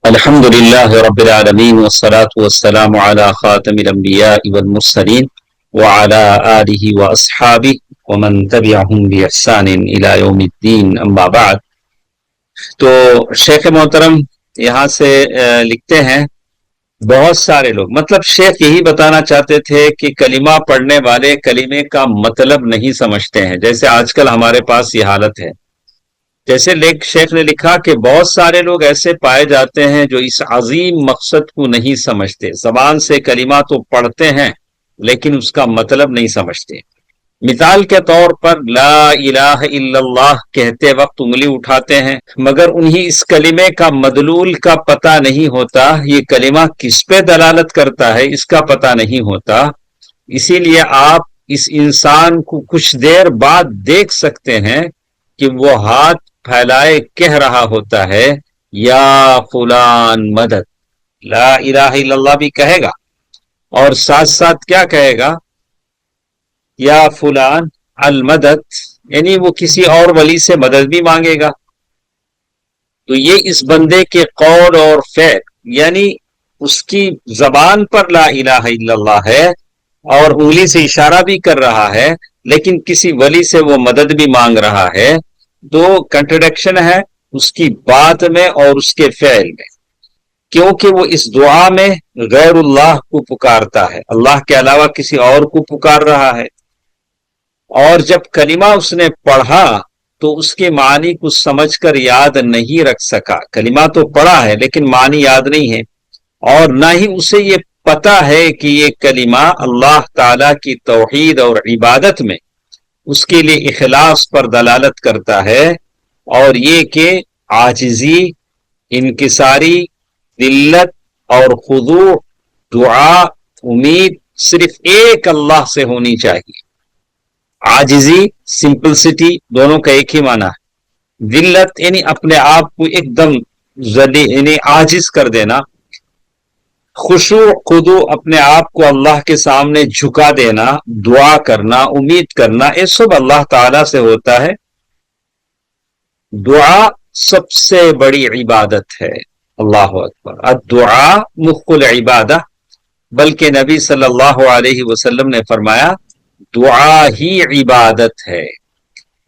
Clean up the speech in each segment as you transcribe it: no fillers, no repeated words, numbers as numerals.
الحمد لله رب العالمين والصلاة والسلام على خاتم الأنبياء والمرسلين وعلى آله وأصحابه ومن تبعهم بإحسان إلى يوم الدين أما بعد. تو شیخ محترم یہاں سے لکھتے ہیں بہت سارے لوگ، مطلب شیخ یہی بتانا چاہتے تھے کہ کلمہ پڑھنے والے کلمے کا مطلب نہیں سمجھتے ہیں، جیسے آج کل ہمارے پاس یہ حالت ہے. جیسے شیخ نے لکھا کہ بہت سارے لوگ ایسے پائے جاتے ہیں جو اس عظیم مقصد کو نہیں سمجھتے، زبان سے کلمہ تو پڑھتے ہیں لیکن اس کا مطلب نہیں سمجھتے. مثال کے طور پر لا الہ الا اللہ کہتے وقت انگلی اٹھاتے ہیں، مگر انہیں اس کلمے کا مدلول کا پتہ نہیں ہوتا، یہ کلمہ کس پہ دلالت کرتا ہے اس کا پتہ نہیں ہوتا. اسی لیے آپ اس انسان کو کچھ دیر بعد دیکھ سکتے ہیں کہ وہ ہاتھ پھیلائے کہہ رہا ہوتا ہے یا فلان مدد. لا الہ الا اللہ بھی کہے گا اور ساتھ ساتھ کیا کہے گا؟ یا فلان المدد، یعنی وہ کسی اور ولی سے مدد بھی مانگے گا. تو یہ اس بندے کے قول اور فعل، یعنی اس کی زبان پر لا الہ الا اللہ ہے اور انگلی سے اشارہ بھی کر رہا ہے، لیکن کسی ولی سے وہ مدد بھی مانگ رہا ہے. دو کنٹرڈکشن ہے اس کی بات میں اور اس کے فعل میں، کیونکہ وہ اس دعا میں غیر اللہ کو پکارتا ہے، اللہ کے علاوہ کسی اور کو پکار رہا ہے. اور جب کلمہ اس نے پڑھا تو اس کے معنی کو سمجھ کر یاد نہیں رکھ سکا. کلمہ تو پڑھا ہے لیکن معنی یاد نہیں ہے، اور نہ ہی اسے یہ پتا ہے کہ یہ کلمہ اللہ تعالی کی توحید اور عبادت میں اس کے لیے اخلاص پر دلالت کرتا ہے، اور یہ کہ عاجزی، انکساری، ذلت اور خضوع، دعا، امید صرف ایک اللہ سے ہونی چاہیے. عاجزی، سمپلسٹی دونوں کا ایک ہی معنی ہے. ذلت یعنی اپنے آپ کو ایک دم یعنی عاجز کر دینا. خشوع، خضوع اپنے آپ کو اللہ کے سامنے جھکا دینا. دعا کرنا، امید کرنا، یہ سب اللہ تعالی سے ہوتا ہے. دعا سب سے بڑی عبادت ہے. اللہ اکبر. الدعاء مخ العبادہ، بلکہ نبی صلی اللہ علیہ وسلم نے فرمایا دعا ہی عبادت ہے.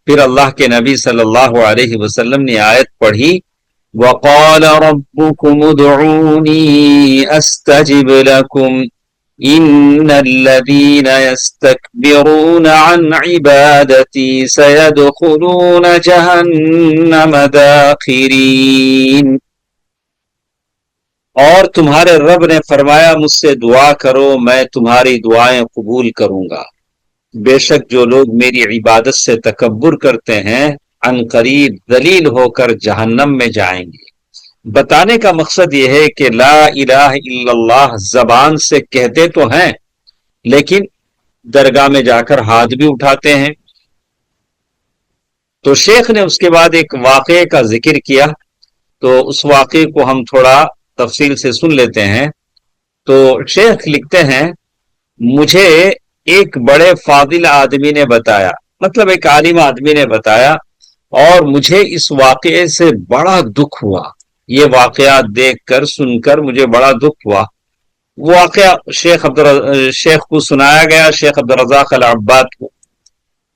پھر اللہ کے نبی صلی اللہ علیہ وسلم نے آیت پڑھی وَقَالَ رَبُّكُمُ ادْعُونِي أَسْتَجِبْ لَكُمْ إِنَّ الَّذِينَ يَسْتَكْبِرُونَ عَنْ عِبَادَتِي سَيَدْخُلُونَ جَهَنَّمَ دَاخِرِينَ. اور تمہارے رب نے فرمایا مجھ سے دعا کرو میں تمہاری دعائیں قبول کروں گا. بے شک جو لوگ میری عبادت سے تکبر کرتے ہیں عن قریب ذلیل ہو کر جہنم میں جائیں گے. بتانے کا مقصد یہ ہے کہ لا الہ الا اللہ زبان سے کہتے تو ہیں لیکن درگاہ میں جا کر ہاتھ بھی اٹھاتے ہیں. تو شیخ نے اس کے بعد ایک واقعے کا ذکر کیا، تو اس واقعے کو ہم تھوڑا تفصیل سے سن لیتے ہیں. تو شیخ لکھتے ہیں مجھے ایک بڑے فاضل آدمی نے بتایا، مطلب ایک عالم آدمی نے بتایا، اور مجھے اس واقعے سے بڑا دکھ ہوا. یہ واقعات دیکھ کر سن کر مجھے بڑا دکھ ہوا. واقعہ شیخ کو سنایا گیا، شیخ عبدالرزاق العباد کو.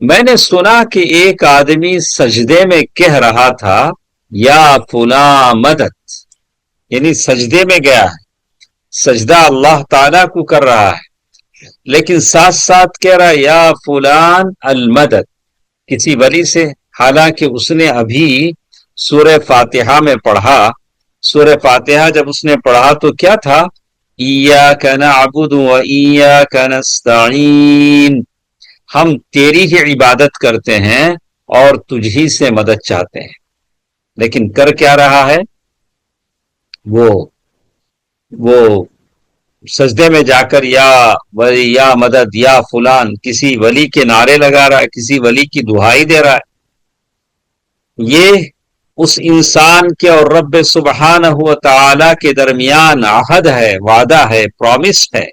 میں نے سنا کہ ایک آدمی سجدے میں کہہ رہا تھا یا فلاں مدد، یعنی سجدے میں گیا ہے، سجدہ اللہ تعالیٰ کو کر رہا ہے، لیکن ساتھ ساتھ کہہ رہا یا فلان المدد کسی ولی سے، حالانکہ اس نے ابھی سورہ فاتحہ میں پڑھا. سورہ فاتحہ جب اس نے پڑھا تو کیا تھا؟ ایاک نعبد و ایاک نستعین، ہم تیری ہی عبادت کرتے ہیں اور تجھ ہی سے مدد چاہتے ہیں. لیکن کر کیا رہا ہے؟ وہ سجدے میں جا کر یا ولی یا مدد یا فلان کسی ولی کے نعرے لگا رہا ہے، کسی ولی کی دہائی دے رہا ہے. یہ اس انسان کے اور رب سبحانہ و تعالی کے درمیان عہد ہے، وعدہ ہے، پرومس ہے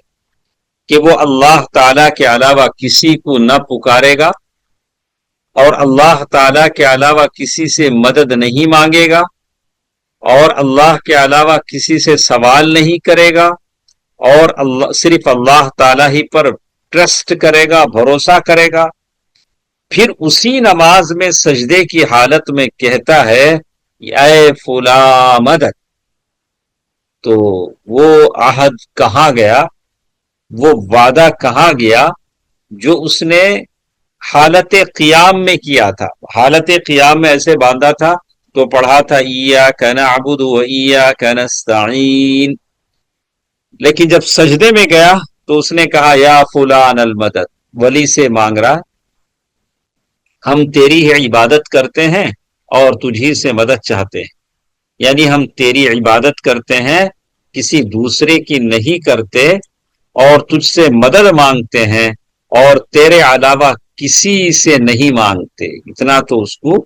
کہ وہ اللہ تعالی کے علاوہ کسی کو نہ پکارے گا اور اللہ تعالی کے علاوہ کسی سے مدد نہیں مانگے گا، اور اللہ کے علاوہ کسی سے سوال نہیں کرے گا، اور اللہ صرف اللہ تعالی ہی پر ٹرسٹ کرے گا، بھروسہ کرے گا، پھر اسی نماز میں سجدے کی حالت میں کہتا ہے اے فلاں مدد، تو وہ عہد کہاں گیا، وہ وعدہ کہاں گیا جو اس نے حالت قیام میں کیا تھا؟ حالت قیام میں ایسے باندھا تھا تو پڑھا تھا ایاک نعبد و ایاک نستعین، لیکن جب سجدے میں گیا تو اس نے کہا یا فلان المدد، ولی سے مانگ رہا ہم تیری ہی عبادت کرتے ہیں اور تجھی سے مدد چاہتے ہیں، یعنی ہم تیری عبادت کرتے ہیں، کسی دوسرے کی نہیں کرتے، اور تجھ سے مدد مانگتے ہیں اور تیرے علاوہ کسی سے نہیں مانگتے۔ اتنا تو اس کو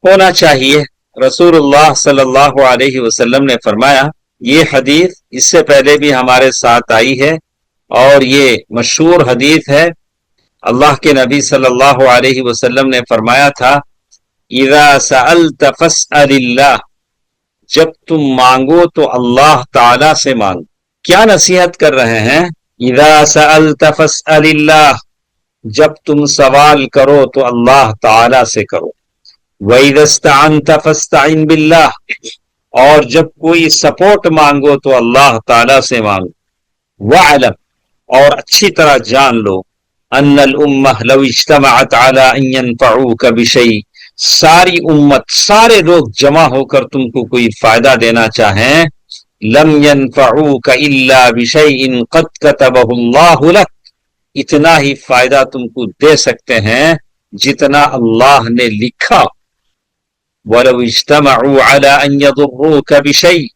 ہونا چاہیے۔ رسول اللہ صلی اللہ علیہ وسلم نے فرمایا، یہ حدیث اس سے پہلے بھی ہمارے ساتھ آئی ہے اور یہ مشہور حدیث ہے۔ اللہ کے نبی صلی اللہ علیہ وسلم نے فرمایا تھا اذا سألت فاسأل اللہ، جب تم مانگو تو اللہ تعالی سے مانگو۔ کیا نصیحت کر رہے ہیں؟ اذا سألت فاسأل اللہ، جب تم سوال کرو تو اللہ تعالی سے کرو۔ وَإِذَا اسْتَعَنْتَ فَاسْتَعِنْ بِاللَّهِ، اور جب کوئی سپورٹ مانگو تو اللہ تعالی سے مانگو۔ وَعْلَمْ، اور اچھی طرح جان لو، ان الامہ لو اجتمعت علی ان ينفعوک بشیء، ساری امت، سارے لوگ جمع ہو کر تم کو کوئی فائدہ دینا چاہیں، لم ينفعوک الا بشیء قد کتبہ اللہ لک، اتنا ہی فائدہ تم کو دے سکتے ہیں جتنا اللہ نے لکھا۔ وَلَوْ اجْتَمَعُوا عَلَىٰ أَن يَضُرُّوكَ بِشَيْءٍ،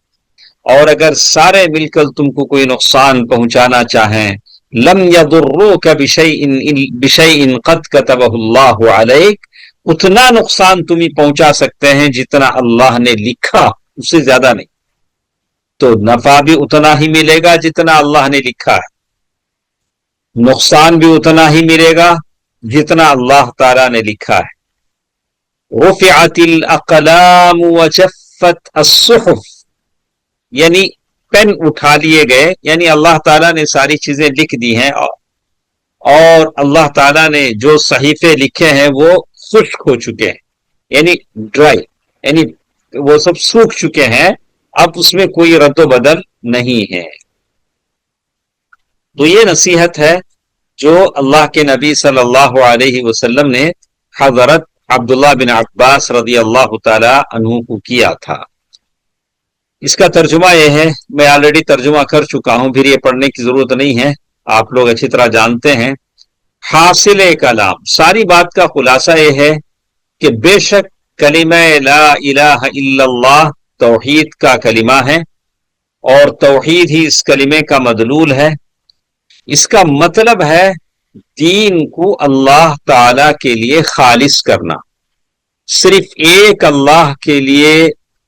اور اگر سارے مل کر تم کو کوئی نقصان پہنچانا چاہیں، لم يضروك بشيء قد كتبه اللہ علیک، اتنا نقصان تمہیں پہنچا سکتے ہیں جتنا اللہ نے لکھا، اس سے زیادہ نہیں۔ تو نفع بھی اتنا ہی ملے گا جتنا اللہ نے لکھا ہے، نقصان بھی اتنا ہی ملے گا جتنا اللہ تعالی نے لکھا ہے۔ رفعت الاقلام وجفت الصحف، یعنی پین اٹھا لیے گئے، یعنی اللہ تعالیٰ نے ساری چیزیں لکھ دی ہیں، اور اللہ تعالیٰ نے جو صحیفے لکھے ہیں وہ خشک ہو چکے ہیں، یعنی ڈرائی، یعنی وہ سب سوکھ چکے ہیں، اب اس میں کوئی رد و بدل نہیں ہے۔ تو یہ نصیحت ہے جو اللہ کے نبی صلی اللہ علیہ وسلم نے حضرت عبداللہ بن عباس رضی اللہ تعالی عنہ کو کیا تھا۔ اس کا ترجمہ یہ ہے، میں آلریڈی ترجمہ کر چکا ہوں، پھر یہ پڑھنے کی ضرورت نہیں ہے، آپ لوگ اچھی طرح جانتے ہیں۔ حاصل کلام، ساری بات کا خلاصہ یہ ہے کہ بے شک کلمہ لا الہ الا اللہ توحید کا کلمہ ہے، اور توحید ہی اس کلمے کا مدلول ہے۔ اس کا مطلب ہے دین کو اللہ تعالی کے لیے خالص کرنا، صرف ایک اللہ کے لیے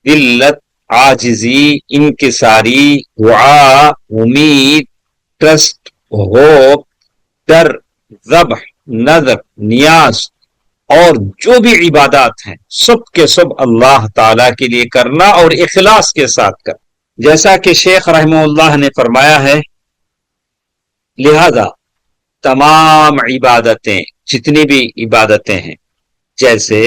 ذلت، عاجزی، انکساری، دعا، امید، ٹرسٹ، ہوپ، ڈر، ذبح، نذر، نیاز، اور جو بھی عبادات ہیں سب کے سب اللہ تعالی کے لیے کرنا، اور اخلاص کے ساتھ کرنا، جیسا کہ شیخ رحمہ اللہ نے فرمایا ہے۔ لہذا تمام عبادتیں، جتنی بھی عبادتیں ہیں جیسے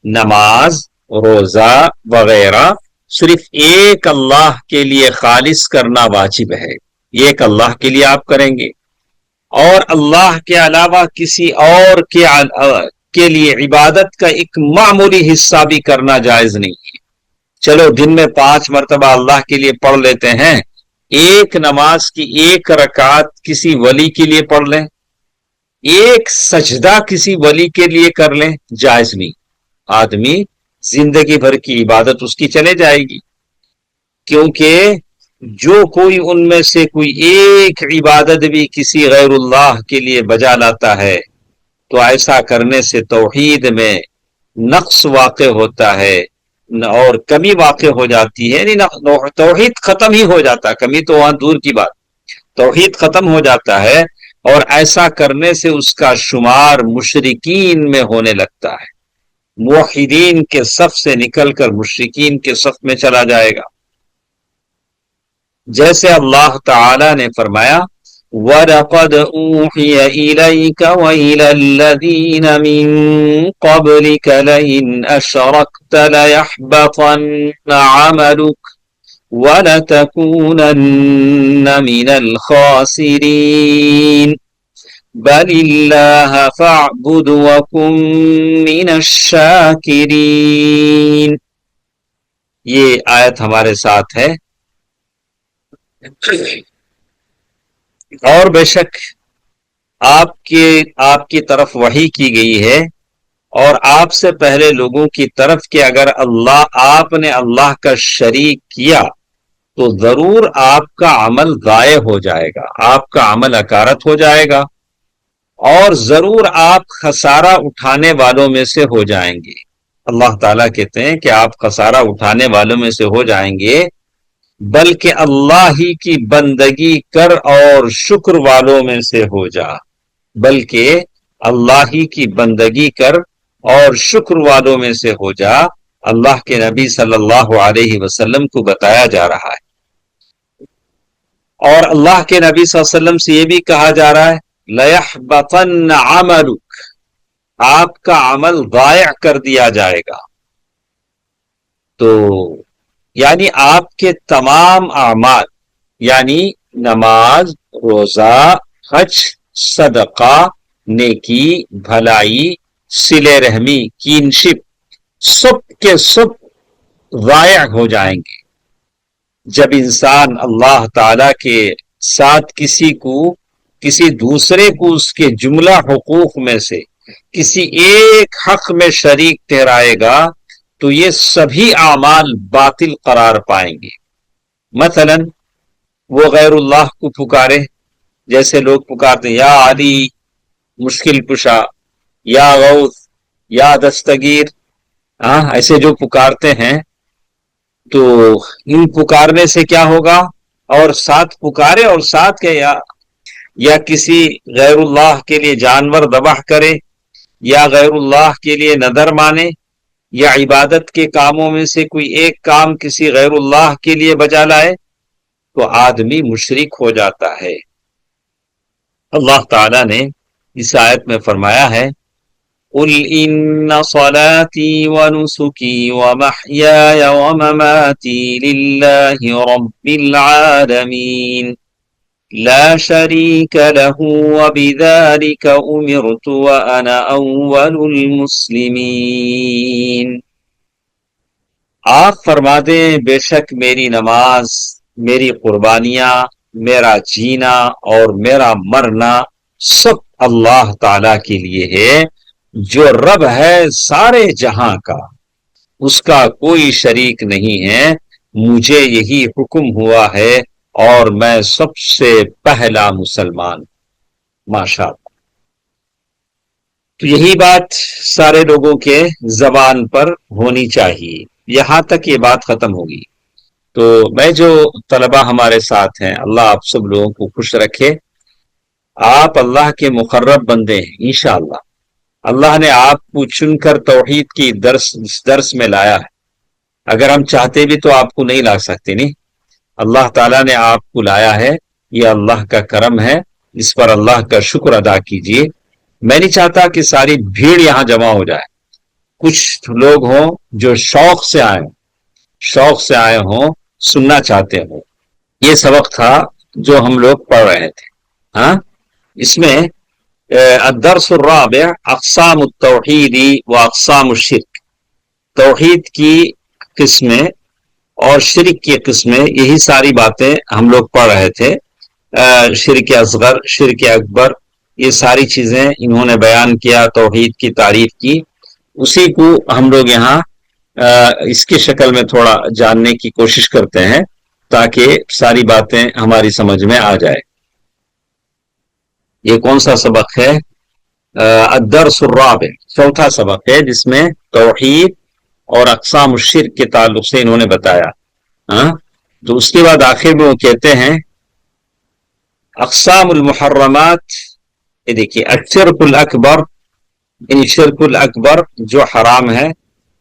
نماز، روزہ وغیرہ، صرف ایک اللہ کے لیے خالص کرنا واجب ہے، ایک اللہ کے لیے آپ کریں گے، اور اللہ کے علاوہ کسی اور کے لیے عبادت کا ایک معمولی حصہ بھی کرنا جائز نہیں ہے۔ چلو دن میں 5 مرتبہ اللہ کے لیے پڑھ لیتے ہیں، ایک نماز کی ایک رکعت کسی ولی کے لیے پڑھ لیں، ایک سجدہ کسی ولی کے لیے کر لیں، جائز نہیں۔ آدمی زندگی بھر کی عبادت اس کی چلے جائے گی، کیونکہ جو کوئی ان میں سے کوئی ایک عبادت بھی کسی غیر اللہ کے لیے بجا لاتا ہے تو ایسا کرنے سے توحید میں نقص واقع ہوتا ہے اور کمی واقع ہو جاتی ہے، یعنی توحید ختم ہی ہو جاتا ہے، کمی تو وہاں دور کی بات، توحید ختم ہو جاتا ہے، اور ایسا کرنے سے اس کا شمار مشرکین میں ہونے لگتا ہے۔ موحدین کے صف سے نکل کر مشرکین کے صف میں چلا جائے گا. جیسے اللہ تعالی نے فرمایا وَلَقَدْ أُوحِيَ إِلَيْكَ وَإِلَى الَّذِينَ مِن قَبْلِكَ لَئِنْ أَشْرَكْتَ لَيَحْبَطَنَّ عَمَلُكَ وَلَتَكُونَنَّ مِنَ الْخَاسِرِينَ بَلِ اللَّهَ فَاعْبُدْ وَكُن مِّنَ الشَّاكِرِينَ. یہ آیت ہمارے ساتھ ہے. اور بے شک آپ کی طرف وحی کی گئی ہے اور آپ سے پہلے لوگوں کی طرف کہ اگر آپ نے اللہ کا شریک کیا تو ضرور آپ کا عمل ضائع ہو جائے گا، آپ کا عمل اکارت ہو جائے گا اور ضرور آپ خسارہ اٹھانے والوں میں سے ہو جائیں گے. اللہ تعالیٰ کہتے ہیں کہ آپ خسارہ اٹھانے والوں میں سے ہو جائیں گے، بلکہ اللہ ہی کی بندگی کر اور شکر والوں میں سے ہو جا. بلکہ اللہ ہی کی بندگی کر اور شکر والوں میں سے ہو جا. اللہ کے نبی صلی اللہ علیہ وسلم کو بتایا جا رہا ہے. اور اللہ کے نبی صلی اللہ علیہ وسلم سے یہ بھی کہا جا رہا ہے لَيَحْبَطَنَّ عَمَلُكَ، آپ کا عمل ضائع کر دیا جائے گا. تو یعنی آپ کے تمام اعمال، یعنی نماز، روزہ، حج، صدقہ، نیکی، بھلائی، صلہ رحمی، کینشپ، سب کے سب ضائع ہو جائیں گے. جب انسان اللہ تعالی کے ساتھ کسی دوسرے کو اس کے جملہ حقوق میں سے کسی ایک حق میں شریک ٹھہرائے گا تو یہ سبھی اعمال باطل قرار پائیں گے. مثلا وہ غیر اللہ کو پکارے، جیسے لوگ پکارتے ہیں یا علی مشکل کشا، یا غوث، یا دستگیر، ایسے جو پکارتے ہیں تو ان پکارنے سے کیا ہوگا؟ اور ساتھ پکارے اور ساتھ کہ یا کسی غیر اللہ کے لیے جانور ذبح کرے یا غیر اللہ کے لیے نذر مانے یا عبادت کے کاموں میں سے کوئی ایک کام کسی غیر اللہ کے لیے بجا لائے تو آدمی مشرک ہو جاتا ہے. اللہ تعالیٰ نے اس آیت میں فرمایا ہے قُلْ إِنَّ صَلَاتِي وَنُسُكِي وَمَحْيَايَ وَمَمَاتِي لِلَّهِ رَبِّ الْعَالَمِينَ لَا شَرِيكَ لَهُ وَبِذَلِكَ أُمِرْتُ وَأَنَا أَوَّلُ الْمُسْلِمِينَ. آپ فرما دیں بے شک میری نماز، میری قربانیاں، میرا جینا اور میرا مرنا سب اللہ تعالی کے لیے ہے جو رب ہے سارے جہاں کا، اس کا کوئی شریک نہیں ہے. مجھے یہی حکم ہوا ہے اور میں سب سے پہلا مسلمان. ماشاءاللہ. تو یہی بات سارے لوگوں کے زبان پر ہونی چاہیے. یہاں تک یہ بات ختم ہوگی. تو میں جو طلبہ ہمارے ساتھ ہیں، اللہ آپ سب لوگوں کو خوش رکھے. آپ اللہ کے مقرب بندے ہیں انشاءاللہ. اللہ نے آپ کو چن کر توحید کی درس میں لایا ہے. اگر ہم چاہتے بھی تو آپ کو نہیں لا سکتے. نہیں، اللہ تعالیٰ نے آپ کو لایا ہے، یہ اللہ کا کرم ہے. اس پر اللہ کا شکر ادا کیجئے. میں نہیں چاہتا کہ ساری بھیڑ یہاں جمع ہو جائے. کچھ لوگ ہوں جو شوق سے آئے ہوں، سننا چاہتے ہوں. یہ سبق تھا جو ہم لوگ پڑھ رہے تھے. اس میں الدرس الرابع اقسام التوحید و اقسام الشرک، توحید کی قسمیں اور شرک کی قسمیں، یہی ساری باتیں ہم لوگ پڑھ رہے تھے. شرک اصغر، شرک اکبر، یہ ساری چیزیں انہوں نے بیان کیا، توحید کی تعریف کی. اسی کو ہم لوگ یہاں اس کی شکل میں تھوڑا جاننے کی کوشش کرتے ہیں تاکہ ساری باتیں ہماری سمجھ میں آ جائے. یہ کون سا سبق ہے؟ الدرس الرابع، چوتھا سبق ہے جس میں توحید اور اقسام الشرک کے تعلق سے انہوں نے بتایا. تو اس کے بعد آخر میں وہ کہتے ہیں اقسام المحرمات. یہ دیکھیے الشرک الاکبر یعنی شرک الاکبر جو حرام ہے،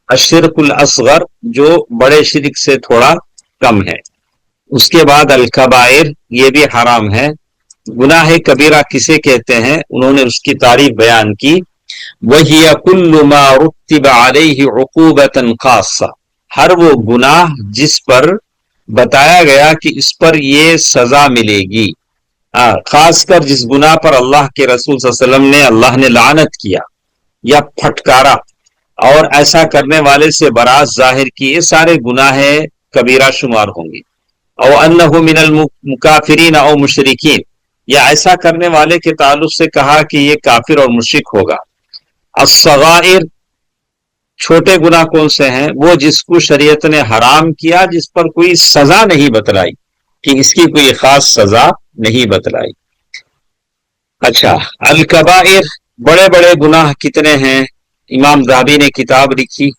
الشرک الاصغر جو بڑے شرک سے تھوڑا کم ہے، اس کے بعد الکبائر یہ بھی حرام ہے۔ گناہ کبیرہ کسے کہتے ہیں؟ انہوں نے اس کی تعریف بیان کی، وَهِيَ كُلُّ مَا رُتِّبَ عَلَيْهِ عُقُوبَةً خاصہ، ہر وہ گناہ جس پر بتایا گیا کہ اس پر یہ سزا ملے گی، خاص کر جس گناہ پر اللہ کے رسول صلی اللہ علیہ وسلم نے اللہ نے لعنت کیا یا پھٹکارا اور ایسا کرنے والے سے برات ظاہر کی، یہ سارے گناہ کبیرہ شمار ہوں گے۔ او انہ من المکافرین او مشرکین، یا ایسا کرنے والے کے تعلق سے کہا کہ یہ کافر اور مشرک ہوگا۔ الصغائر، چھوٹے گناہ کون سے ہیں؟ وہ جس کو شریعت نے حرام کیا، جس پر کوئی سزا نہیں بتلائی کہ اس کی کوئی خاص سزا نہیں بتلائی۔ اچھا، الکبائر، بڑے بڑے گناہ کتنے ہیں؟ امام ذہبی نے کتاب لکھی،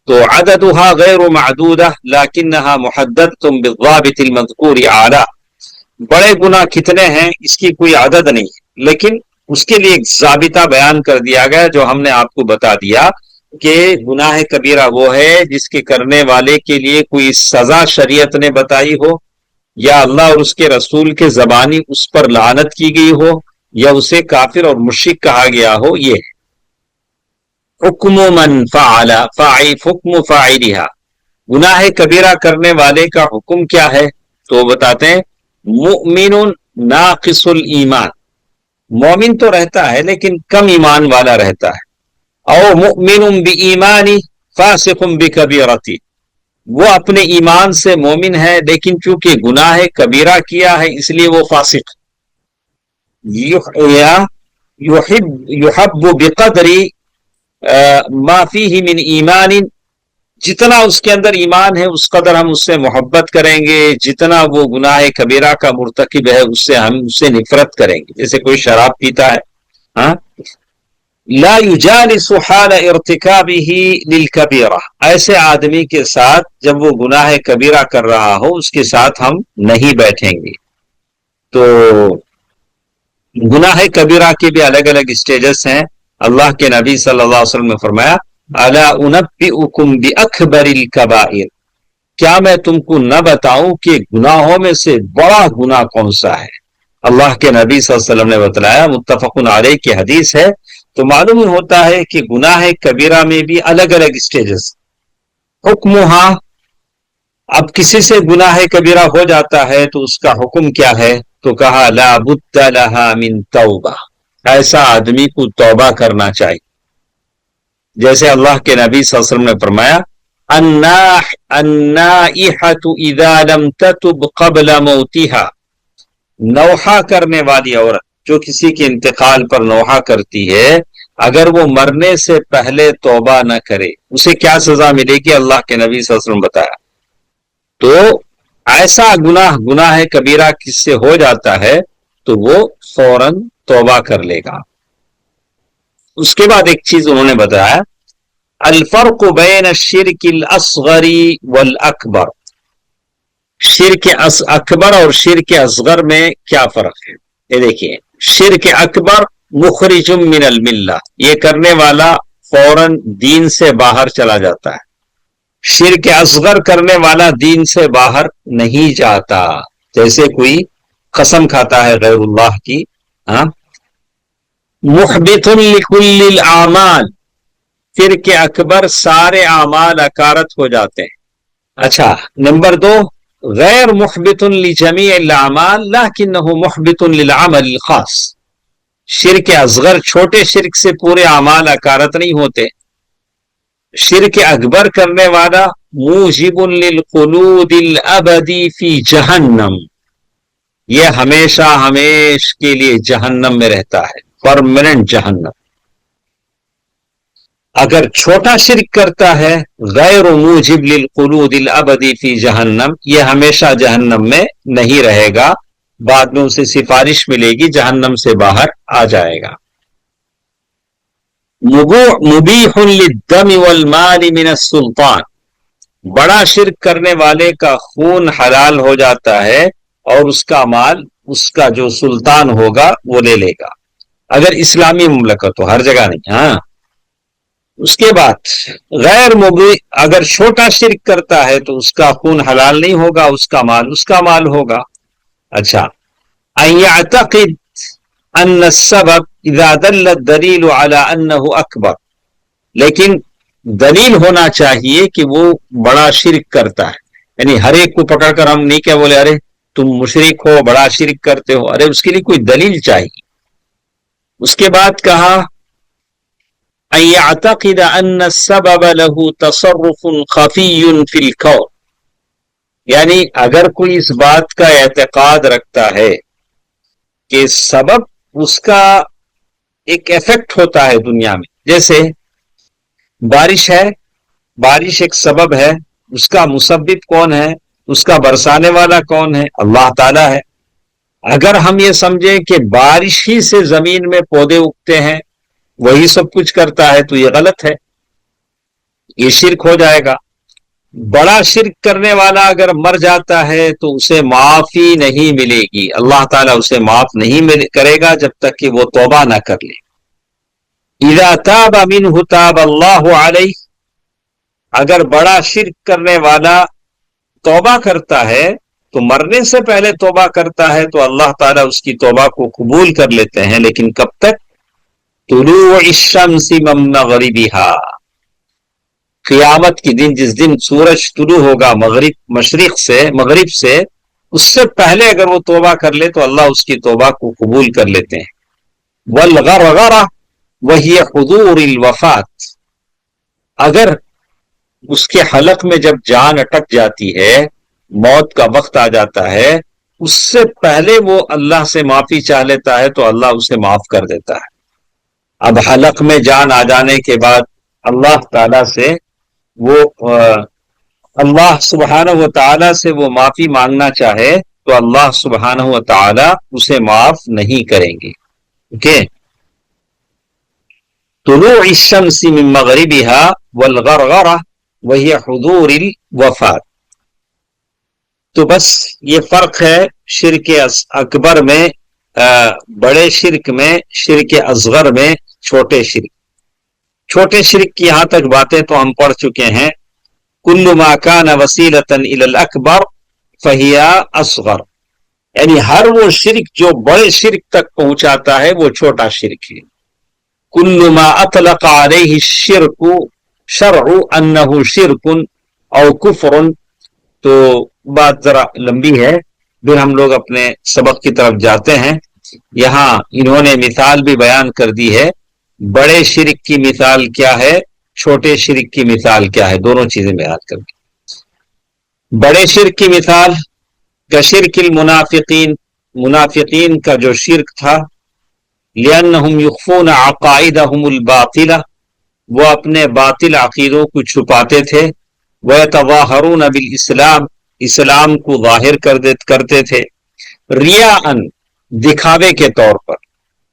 تو عددها غیر معدودہ لیکنہا محددۃ بالضابط المذکور اعلی، بڑے گناہ کتنے ہیں اس کی کوئی عدد نہیں، لیکن اس کے لیے ایک ضابطہ بیان کر دیا گیا جو ہم نے آپ کو بتا دیا کہ گناہ کبیرہ وہ ہے جس کے کرنے والے کے لیے کوئی سزا شریعت نے بتائی ہو، یا اللہ اور اس کے رسول کے زبانی اس پر لعنت کی گئی ہو، یا اسے کافر اور مشرک کہا گیا ہو۔ یہ ہے حکم من فعل حکم فاعلها، گناہ کبیرہ کرنے والے کا حکم کیا ہے؟ تو وہ بتاتے ہیں مؤمن ناقص الایمان، مومن تو رہتا ہے لیکن کم ایمان والا رہتا ہے، او مؤمن بایمانی فاسق بکبیرتی، وہ اپنے ایمان سے مومن ہے لیکن چونکہ گناہ کبیرہ کیا ہے اس لیے وہ فاسق۔ یحب بقدر ما فیہ من ایمان، جتنا اس کے اندر ایمان ہے اس قدر ہم اس سے محبت کریں گے، جتنا وہ گناہ کبیرہ کا مرتکب ہے اس سے ہم اس سے نفرت کریں گے۔ جیسے کوئی شراب پیتا ہے، لا یجالس حال ارتکابہ للکبیرہ، ایسے آدمی کے ساتھ جب وہ گناہ کبیرہ کر رہا ہو اس کے ساتھ ہم نہیں بیٹھیں گے۔ تو گناہ کبیرہ کے بھی الگ الگ سٹیجز ہیں۔ اللہ کے نبی صلی اللہ علیہ وسلم نے فرمایا الا انبئکم باکبر الکبائر، کیا میں تم کو نہ بتاؤں کہ گناہوں میں سے بڑا گناہ کون سا ہے؟ اللہ کے نبی صلی اللہ علیہ وسلم نے بتلایا، متفق علیہ کی حدیث ہے۔ تو معلوم ہوتا ہے کہ گناہ کبیرہ میں بھی الگ الگ سٹیجز۔ حکمہا، اب کسی سے گناہ کبیرہ ہو جاتا ہے تو اس کا حکم کیا ہے؟ تو کہا لا بد لہا من توبہ، ایسا آدمی کو توبہ کرنا چاہیے۔ جیسے اللہ کے نبی صلی اللہ علیہ وسلم نے فرمایا النائحۃ اذا لم تتب قبل موتها، نوحہ کرنے والی عورت جو کسی کے انتقال پر نوحہ کرتی ہے، اگر وہ مرنے سے پہلے توبہ نہ کرے اسے کیا سزا ملے گی؟ اللہ کے نبی صلی اللہ علیہ وسلم بتایا۔ تو ایسا گناہ کبیرہ کس سے ہو جاتا ہے تو وہ فوراً توبہ کر لے گا۔ اس کے بعد ایک چیز انہوں نے بتایا، الفرق بین الشرک الاصغر والاکبر، شرک اکبر اور شرک اصغر میں کیا فرق ہے؟ یہ دیکھیے، شرک اکبر مخرج من الملہ، یہ کرنے والا فوراً دین سے باہر چلا جاتا ہے۔ شرک اصغر کرنے والا دین سے باہر نہیں جاتا، جیسے کوئی قسم کھاتا ہے غیر اللہ کی۔ محبط لکل الاعمال، شرک اکبر سارے اعمال اکارت ہو جاتے ہیں۔ اچھا، نمبر 2، غیر محبط لجمیع الاعمال لیکنہ محبط للعمل الخاص، شرک اصغر چھوٹے شرک سے پورے اعمال اکارت نہیں ہوتے۔ شرک اکبر کرنے والا موجب للخلود الابدی فی جہنم، یہ ہمیشہ کے لیے جہنم میں رہتا ہے، پرماننٹ جہنم۔ اگر چھوٹا شرک کرتا ہے غیر موجب للخلود الابدی فی جہنم، یہ ہمیشہ جہنم میں نہیں رہے گا، بعد میں اسے سفارش ملے گی، جہنم سے باہر آ جائے گا۔ مبیح للدم والمال من السلطان، بڑا شرک کرنے والے کا خون حلال ہو جاتا ہے اور اس کا مال اس کا جو سلطان ہوگا وہ لے لے گا۔ اگر اسلامی مملکت ہو، ہر جگہ نہیں. ہاں اس کے بعد غیر مبی اگر چھوٹا شرک کرتا ہے تو اس کا خون حلال نہیں ہوگا، اس کا مال ہوگا. اچھا، ان يعتقد ان السبب اذا دل الدلیل على انه اکبر، لیکن دلیل ہونا چاہیے کہ وہ بڑا شرک کرتا ہے. یعنی ہر ایک کو پکڑ کر ہم نہیں کیا بولے ارے تم مشرک ہو، بڑا شرک کرتے ہو، ارے اس کے لیے کوئی دلیل چاہیے. اس کے بعد کہا ان يعتقد ان السبب له تصرف خفی فی الکون، یعنی اگر کوئی اس بات کا اعتقاد رکھتا ہے کہ سبب اس کا ایک ایفیکٹ ہوتا ہے دنیا میں، جیسے بارش ہے، بارش ایک سبب ہے، اس کا مسبب کون ہے، اس کا برسانے والا کون ہے، اللہ تعالی ہے. اگر ہم یہ سمجھیں کہ بارش ہی سے زمین میں پودے اگتے ہیں، وہی سب کچھ کرتا ہے، تو یہ غلط ہے، یہ شرک ہو جائے گا. بڑا شرک کرنے والا اگر مر جاتا ہے تو اسے معافی نہیں ملے گی، اللہ تعالیٰ اسے معاف نہیں کرے گا جب تک کہ وہ توبہ نہ کر لے. اذا تاب منہ تاب اللہ علیہ، اگر بڑا شرک کرنے والا توبہ کرتا ہے تو مرنے سے پہلے توبہ کرتا ہے تو اللہ تعالیٰ اس کی توبہ کو قبول کر لیتے ہیں، لیکن کب تک؟ طلوع الشمس من مغربها، قیامت کی دن، جس دن سورج طلوع ہوگا مغرب سے اس سے پہلے اگر وہ توبہ کر لے تو اللہ اس کی توبہ کو قبول کر لیتے ہیں. والغرغرہ وہی حضور الوفات، اگر اس کے حلق میں جب جان اٹک جاتی ہے، موت کا وقت آ جاتا ہے، اس سے پہلے وہ اللہ سے معافی چاہ لیتا ہے تو اللہ اسے معاف کر دیتا ہے. اب حلق میں جان آ جانے کے بعد اللہ تعالی سے وہ اللہ سبحانہ و تعالی سے وہ معافی مانگنا چاہے تو اللہ سبحانہ و تعالی اسے معاف نہیں کریں گے. اوکے، طلوع الشمس من مغربها والغرغرہ وہی حضور الوفات. تو بس یہ فرق ہے شرک اکبر میں، بڑے شرک میں، شرک اصغر میں، چھوٹے شرک کی یہاں تک باتیں تو ہم پڑھ چکے ہیں. کل ما کان وسیلۃ الی الاکبر فہی اصغر، یعنی ہر وہ شرک جو بڑے شرک تک پہنچاتا ہے وہ چھوٹا شرک ہے. کل ما اطلق علیہ الشرک شرع انہ شرک او کفر، تو بات ذرا لمبی ہے، پھر ہم لوگ اپنے سبق کی طرف جاتے ہیں. یہاں انہوں نے مثال بھی بیان کر دی ہے، بڑے شرک کی مثال کیا ہے، چھوٹے شرک کی مثال کیا ہے، دونوں چیزیں بیان کر دی. بڑے شرک کی مثال کا شرک المنافقین، منافقین کا جو شرک تھا، لأنہم یخفون عقائدہم الباطلہ، وہ اپنے باطل عقیدوں کو چھپاتے تھے. ویتظاہرون بالاسلام، اسلام کو ظاہر کرتے تھے. ریاءً، دکھاوے کے طور پر.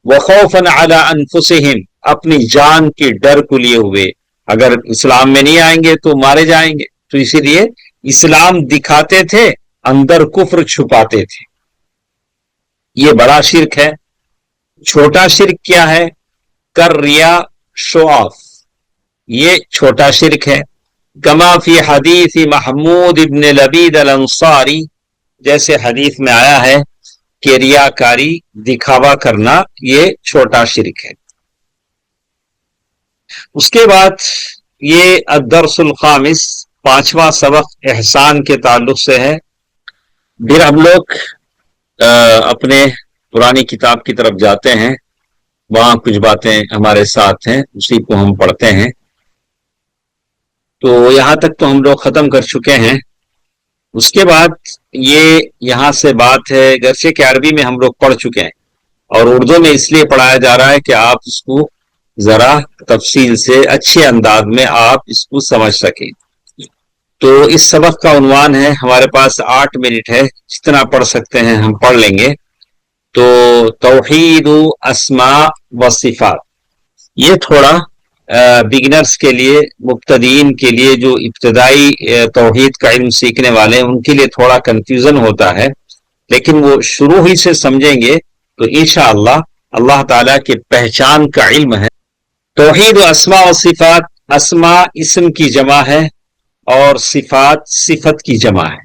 وخوفاً علی انفسہم، اپنی جان کے ڈر کو لیے ہوئے، اگر اسلام میں نہیں آئیں گے تو مارے جائیں گے، تو اسی لیے اسلام دکھاتے تھے، اندر کفر چھپاتے تھے. یہ بڑا شرک ہے. چھوٹا شرک کیا ہے؟ کر ریا، شو آف، یہ چھوٹا شرک ہے. کما فی حدیث محمود ابن لبید الانصاری، جیسے حدیث میں آیا ہے کہ ریاکاری، دکھاوا کرنا، یہ چھوٹا شرک ہے. اس کے بعد یہ الدرس الخامس، پانچواں سبق احسان کے تعلق سے ہے. پھر ہم لوگ اپنے پرانی کتاب کی طرف جاتے ہیں، وہاں کچھ باتیں ہمارے ساتھ ہیں، اسی کو ہم پڑھتے ہیں. تو یہاں تک تو ہم لوگ ختم کر چکے ہیں. اس کے بعد یہ یہاں سے بات ہے، گرچہ کہ عربی میں ہم لوگ پڑھ چکے ہیں اور اردو میں اس لیے پڑھایا جا رہا ہے کہ آپ اس کو ذرا تفصیل سے اچھے انداز میں آپ اس کو سمجھ سکیں. تو اس سبق کا عنوان ہے، ہمارے پاس 8 منٹ ہے، جتنا پڑھ سکتے ہیں ہم پڑھ لیں گے. تو توحید اسماء و صفات، یہ تھوڑا بگنرز کے لیے، مبتدئین کے لیے، جو ابتدائی توحید کا علم سیکھنے والے ہیں، ان کے لیے تھوڑا کنفیوژن ہوتا ہے، لیکن وہ شروع ہی سے سمجھیں گے تو انشاءاللہ اللہ تعالیٰ کے پہچان کا علم ہے۔ توحید و اسماء و صفات، اسماء اسم کی جمع ہے اور صفات صفت کی جمع ہے۔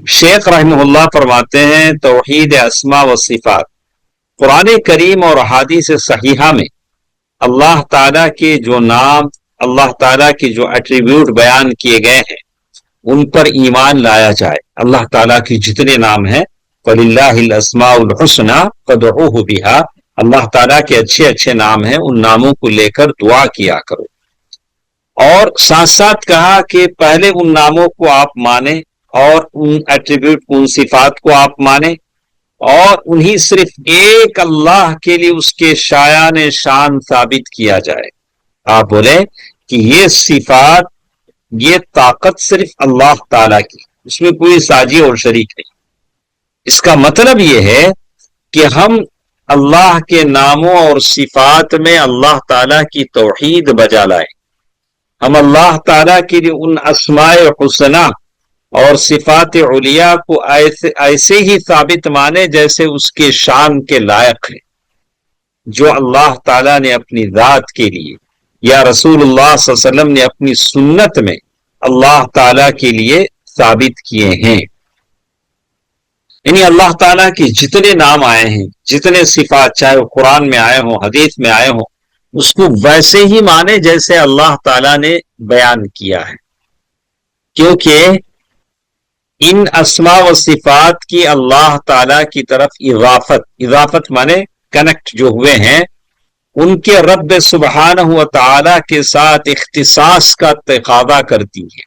شیخ رحمہ اللہ فرماتے ہیں توحید اسماء و صفات قرآن کریم اور احادیث صحیحہ میں اللہ تعالیٰ کے جو نام، اللہ تعالیٰ کے جو ایٹریبیوٹ بیان کیے گئے ہیں ان پر ایمان لایا جائے۔ اللہ تعالیٰ کے جتنے نام ہیں فَلِلَّهِ الْأَسْمَاءُ الْحُسْنَى فَادْعُوهُ بِهَا، اللہ تعالیٰ کے اچھے اچھے نام ہیں، ان ناموں کو لے کر دعا کیا کرو۔ اور ساتھ ساتھ کہا کہ پہلے ان ناموں کو آپ مانیں اور ان ایٹریبیوٹ ان صفات کو آپ مانیں، اور انہی صرف ایک اللہ کے لیے اس کے شایان شان ثابت کیا جائے۔ آپ بولیں کہ یہ صفات، یہ طاقت صرف اللہ تعالیٰ کی، اس میں کوئی ساجی اور شریک نہیں۔ اس کا مطلب یہ ہے کہ ہم اللہ کے ناموں اور صفات میں اللہ تعالیٰ کی توحید بجا لائیں، ہم اللہ تعالیٰ کے لیے ان اسماء حسنہ اور صفات علیہ کو ایسے ہی ثابت مانے جیسے اس کے شان کے لائق ہے، جو اللہ تعالیٰ نے اپنی ذات کے لیے یا رسول اللہ صلی اللہ علیہ وسلم نے اپنی سنت میں اللہ تعالیٰ کے لیے ثابت کیے ہیں۔ یعنی اللہ تعالیٰ کے جتنے نام آئے ہیں، جتنے صفات، چاہے وہ قرآن میں آئے ہوں، حدیث میں آئے ہوں، اس کو ویسے ہی مانے جیسے اللہ تعالیٰ نے بیان کیا ہے، کیونکہ ان اسماء و صفات کی اللہ تعالیٰ کی طرف اضافت مانے کنیکٹ جو ہوئے ہیں، ان کے رب سبحانہ و تعالیٰ کے ساتھ اختصاص کا تقاضا کرتی ہے۔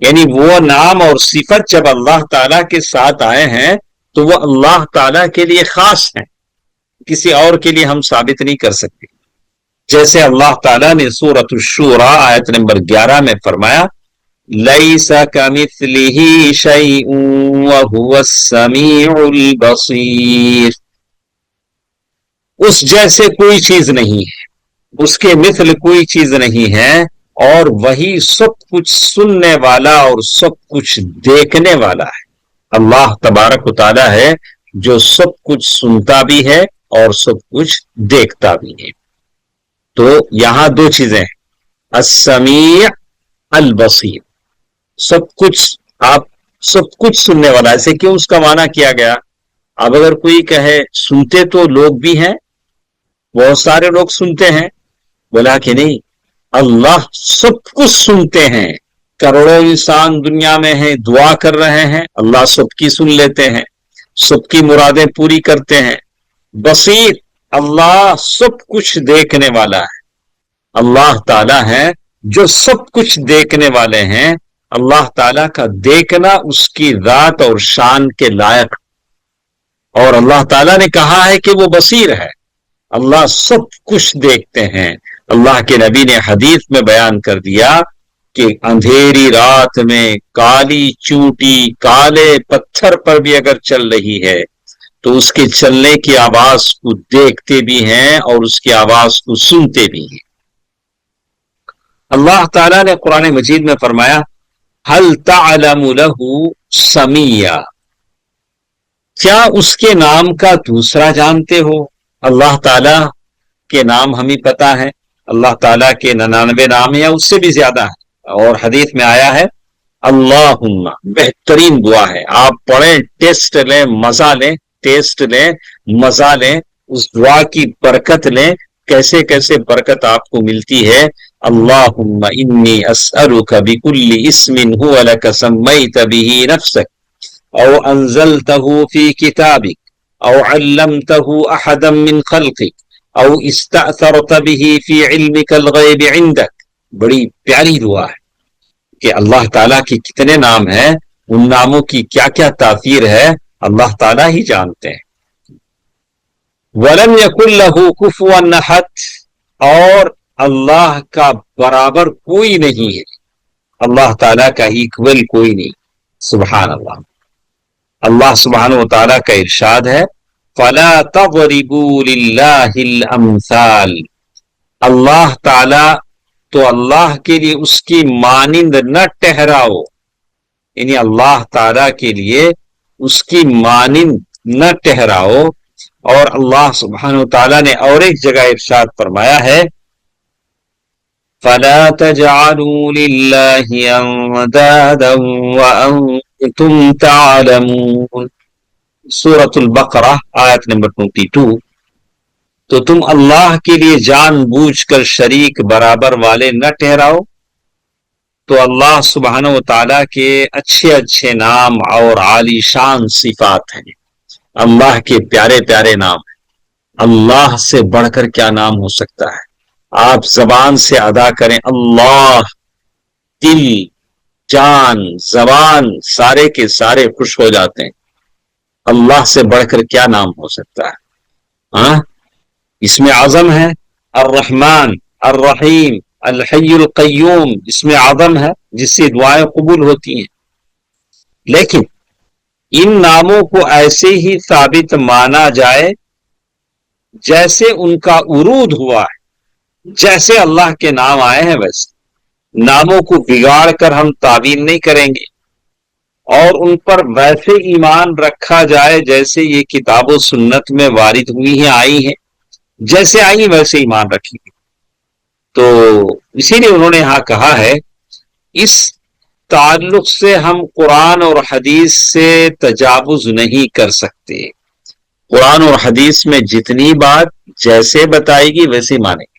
یعنی وہ نام اور صفت جب اللہ تعالیٰ کے ساتھ آئے ہیں تو وہ اللہ تعالیٰ کے لیے خاص ہیں، کسی اور کے لیے ہم ثابت نہیں کر سکتے۔ جیسے اللہ تعالیٰ نے سورۃ الشورى آیت نمبر 11 میں فرمایا لَيْسَ كَمِثْلِهِ شَيْءٌ وَهُوَ السَّمِيعُ الْبَصِيرُ، اس جیسے کوئی چیز نہیں ہے، اس کے مثل کوئی چیز نہیں ہے، اور وہی سب کچھ سننے والا اور سب کچھ دیکھنے والا ہے۔ اللہ تبارک و تعالی ہے جو سب کچھ سنتا بھی ہے اور سب کچھ دیکھتا بھی ہے۔ تو یہاں دو چیزیں ہیں، السمیع البصیر، سب کچھ، آپ سب کچھ سننے والا، ایسے کیوں اس کا معنی کیا گیا؟ اب اگر کوئی کہے سنتے تو لوگ بھی ہیں، بہت سارے لوگ سنتے ہیں، بولا کہ نہیں، اللہ سب کچھ سنتے ہیں۔ کروڑوں انسان دنیا میں ہیں، دعا کر رہے ہیں، اللہ سب کی سن لیتے ہیں، سب کی مرادیں پوری کرتے ہیں۔ بصیر، اللہ سب کچھ دیکھنے والا ہے، اللہ تعالیٰ ہے جو سب کچھ دیکھنے والے ہیں۔ اللہ تعالیٰ کا دیکھنا اس کی ذات اور شان کے لائق، اور اللہ تعالیٰ نے کہا ہے کہ وہ بصیر ہے، اللہ سب کچھ دیکھتے ہیں۔ اللہ کے نبی نے حدیث میں بیان کر دیا کہ اندھیری رات میں کالی چونٹی کالے پتھر پر بھی اگر چل رہی ہے تو اس کے چلنے کی آواز کو دیکھتے بھی ہیں اور اس کی آواز کو سنتے بھی ہیں۔ اللہ تعالیٰ نے قرآن مجید میں فرمایا هل تعلم له سمیہ، کیا اس کے نام کا دوسرا جانتے ہو؟ اللہ تعالیٰ کے نام ہمیں پتا ہے، اللہ تعالیٰ کے 99 نام ہیں یا اس سے بھی زیادہ ہیں، اور حدیث میں آیا ہے اللہم، بہترین دعا ہے، آپ پڑھیں، ٹیسٹ لیں، مزہ لیں، ٹیسٹ لیں، مزہ لیں، اس دعا کی برکت لیں، کیسے کیسے برکت آپ کو ملتی ہے۔ اللہم انی اسألک بکل اسم هو لک سمیت به نفسک او انزلتہ فی کتابک او علمتہ احدا من خلقک او استأثرت به فی علمک الغیب عندک۔ بڑی پیاری دعا ہے کہ اللہ تعالیٰ کے کتنے نام ہیں، ان ناموں کی کیا کیا تاثیر ہے اللہ تعالیٰ ہی جانتے ہیں۔ وَلَمْ يَكُنْ لَهُ كُفُوًا أَحَدٌ، اور اللہ کا برابر کوئی نہیں ہے، اللہ تعالیٰ کا ایکول کوئی نہیں۔ سبحان اللہ، اللہ سبحانہ و تعالیٰ کا ارشاد ہے فَلَا تَضْرِبُوا لِلَّهِ الْأَمْثَالِ، اللہ تعالیٰ تو اللہ کے لیے اس کی مانند نہ ٹھہراؤ، یعنی اللہ تعالیٰ کے لیے اس کی مانند نہ ٹھہراؤ، اور اللہ سبحانہ وتعالیٰ نے اور ایک جگہ ارشاد فرمایا ہے فَلَا تَجْعَلُوا لِلَّهِ أَنْدَادًا وَأَنْتُمْ تَعْلَمُونَ، سورۃ البقرہ آیت نمبر 22۔ تو تم اللہ کے لیے جان بوجھ کر شریک برابر والے نہ ٹھہراؤ۔ تو اللہ سبحانہ و تعالیٰ کے اچھے اچھے نام اور عالی شان صفات ہیں، اللہ کے پیارے پیارے نام ہیں۔ اللہ سے بڑھ کر کیا نام ہو سکتا ہے؟ آپ زبان سے ادا کریں اللہ، دل، جان، زبان سارے کے سارے خوش ہو جاتے ہیں۔ اللہ سے بڑھ کر کیا نام ہو سکتا ہے؟ ہاں، اس میں اعظم ہے الرحمن، الرحیم، الحی القیوم، اس میں اعظم ہے جس سے دعائیں قبول ہوتی ہیں۔ لیکن ان ناموں کو ایسے ہی ثابت مانا جائے جیسے ان کا ورود ہوا ہے، جیسے اللہ کے نام آئے ہیں ویسے ناموں کو بگاڑ کر ہم تعویل نہیں کریں گے، اور ان پر ویسے ایمان رکھا جائے جیسے یہ کتاب و سنت میں وارد ہوئی ہیں، آئی ہیں، جیسے آئی ویسے ایمان رکھیں گے۔ تو اسی لیے انہوں نے یہاں کہا ہے اس تعلق سے ہم قرآن اور حدیث سے تجاوز نہیں کر سکتے۔ قرآن اور حدیث میں جتنی بات جیسے بتائے گی ویسے مانیں گے۔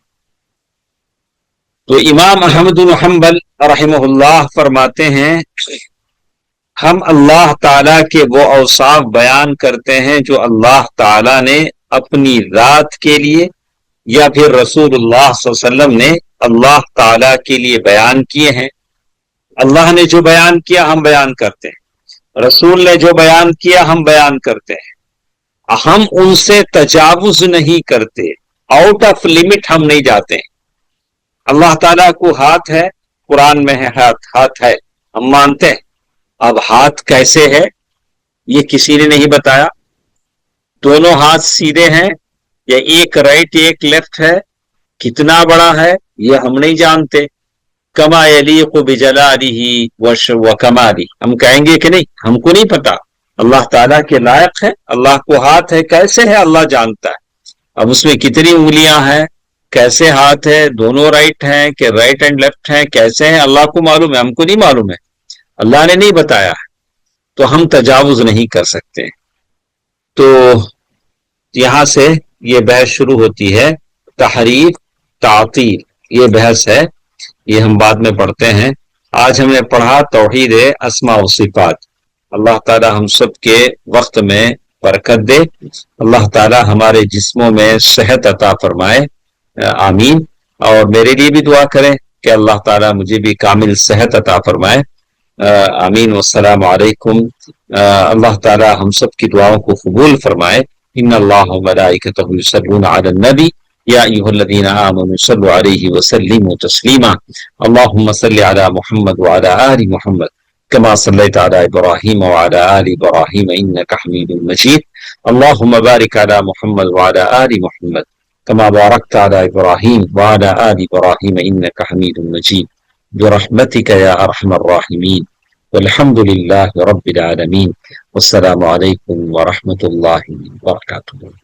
تو امام احمد بن حنبل رحمہ اللہ فرماتے ہیں ہم اللہ تعالیٰ کے وہ اوصاف بیان کرتے ہیں جو اللہ تعالیٰ نے اپنی ذات کے لیے یا پھر رسول اللہ صلی اللہ علیہ وسلم نے اللہ تعالیٰ کے لیے بیان کیے ہیں۔ اللہ نے جو بیان کیا ہم بیان کرتے ہیں، رسول نے جو بیان کیا ہم بیان کرتے ہیں، ہم ان سے تجاوز نہیں کرتے، آؤٹ آف لمٹ ہم نہیں جاتے ہیں۔ اللہ تعالیٰ کو ہاتھ ہے، قرآن میں ہے ہاتھ ہے، ہم مانتے ہیں۔ اب ہاتھ کیسے ہے یہ کسی نے نہیں بتایا، دونوں ہاتھ سیدھے ہیں یا ایک رائٹ ایک لیفٹ ہے، کتنا بڑا ہے یہ ہم نہیں جانتے۔ کما یلیق بجلالہ وکمالہ، ہم کہیں گے کہ نہیں، ہم کو نہیں پتا، اللہ تعالیٰ کے لائق ہے۔ اللہ کو ہاتھ ہے، کیسے ہے اللہ جانتا ہے۔ اب اس میں کتنی انگلیاں ہیں، کیسے ہاتھ ہے، دونوں رائٹ ہیں کہ رائٹ اینڈ لیفٹ ہیں، کیسے ہیں اللہ کو معلوم ہے، ہم کو نہیں معلوم ہے، اللہ نے نہیں بتایا ہے، تو ہم تجاوز نہیں کر سکتے۔ تو یہاں سے یہ بحث شروع ہوتی ہے، تحریف تعطیل، یہ بحث ہے، یہ ہم بعد میں پڑھتے ہیں۔ آج ہم نے پڑھا توحید اسماء و صفات۔ اللہ تعالی ہم سب کے وقت میں برکت دے، اللہ تعالی ہمارے جسموں میں صحت عطا فرمائے، آمین۔ اور میرے لیے بھی دعا کریں کہ اللہ تعالی مجھے بھی کامل صحت عطا فرمائے، آمین۔ والسلام علیکم۔ اللہ تعالی ہم سب کی دعاؤں کو قبول فرمائے۔ ان اللہ و ملائکتہ یصلون علی النبی یا ایھا الذین آمنوا صلوا علیہ وسلموا تسلیما۔ اللهم صل علی محمد وعلی آل محمد كما صليت على إبراهيم وعلى آل إبراهيم إنك حميد مجيد۔ اللهم بارك على محمد وعلى آل محمد كما باركت على إبراهيم وعلى آل إبراهيم إنك حميد مجيد برحمتك يا أرحم الراحمين، والحمد لله رب العالمين، والسلام عليكم ورحمة الله وبركاته۔